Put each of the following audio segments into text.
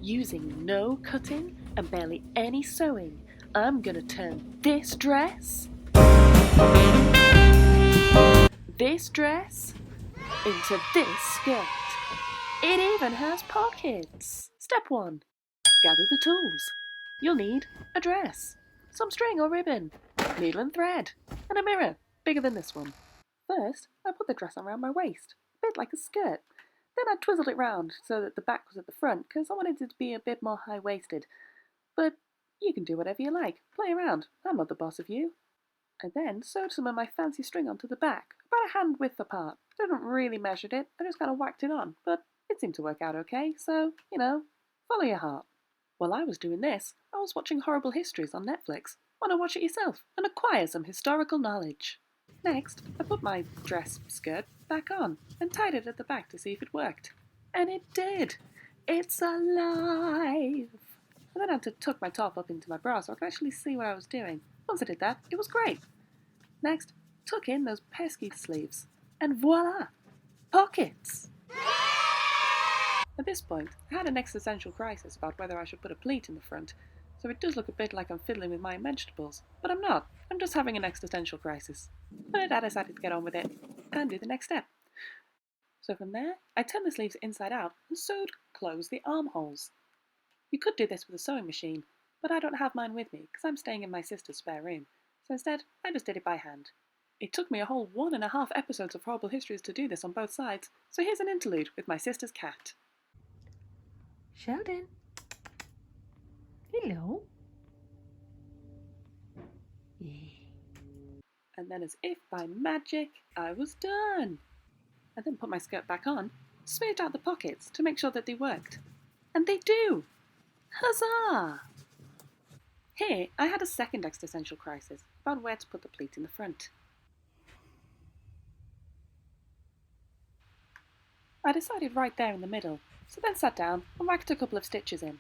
Using no cutting and barely any sewing, I'm gonna turn this dress into this skirt. It even has pockets. Step 1. Gather the tools. You'll need a dress, some string or ribbon, needle and thread, and a mirror bigger than this one. First, I put the dress around my waist, a bit like a skirt. Then I twizzled it round so that the back was at the front because I wanted it to be a bit more high-waisted. But you can do whatever you like. Play around. I'm not the boss of you. I then sewed some of my fancy string onto the back, about a hand width apart. I didn't really measure it, I just kind of whacked it on, but it seemed to work out okay, so, follow your heart. While I was doing this, I was watching Horrible Histories on Netflix. Why not watch it yourself and acquire some historical knowledge? Next, I put my dress skirt back on and tied it at the back to see if it worked. And it did! It's alive! I then had to tuck my top up into my bra so I could actually see what I was doing. Once I did that, it was great. Next, tuck in those pesky sleeves. And voila! Pockets! At this point, I had an existential crisis about whether I should put a pleat in the front, so it does look a bit like I'm fiddling with my vegetables. But I'm not. I'm just having an existential crisis. But I decided to get on with it and do the next step. So from there, I turned the sleeves inside out and sewed close the armholes. You could do this with a sewing machine, but I don't have mine with me because I'm staying in my sister's spare room. So instead, I just did it by hand. It took me a whole 1.5 episodes of Horrible Histories to do this on both sides, so here's an interlude with my sister's cat. Sheldon. Hello. Yeah. And then as if by magic, I was done. I then put my skirt back on, smoothed out the pockets to make sure that they worked. And they do! Huzzah! Here, I had a second existential crisis about where to put the pleat in the front. I decided right there in the middle, so then sat down and whacked a couple of stitches in.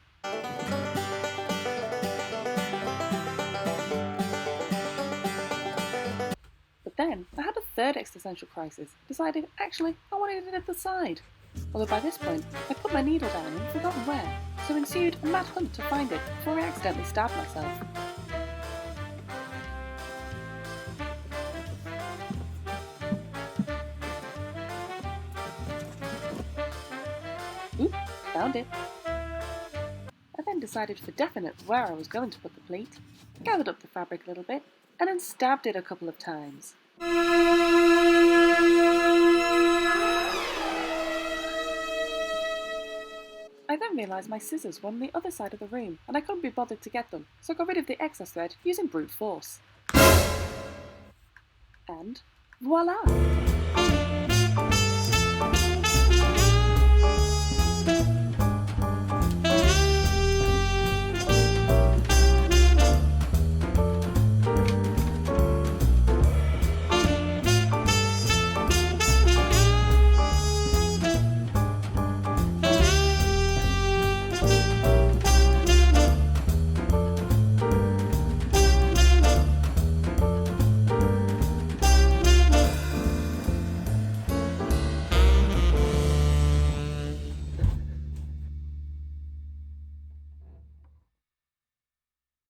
But then I had a third existential crisis, deciding actually I wanted it at the side. Although by this point I put my needle down and forgotten where, so ensued a mad hunt to find it before I accidentally stabbed myself. Oop, found it. I then decided for definite where I was going to put the pleat, gathered up the fabric a little bit, and then stabbed it a couple of times. I then realised my scissors were on the other side of the room, and I couldn't be bothered to get them, so I got rid of the excess thread using brute force. And voila!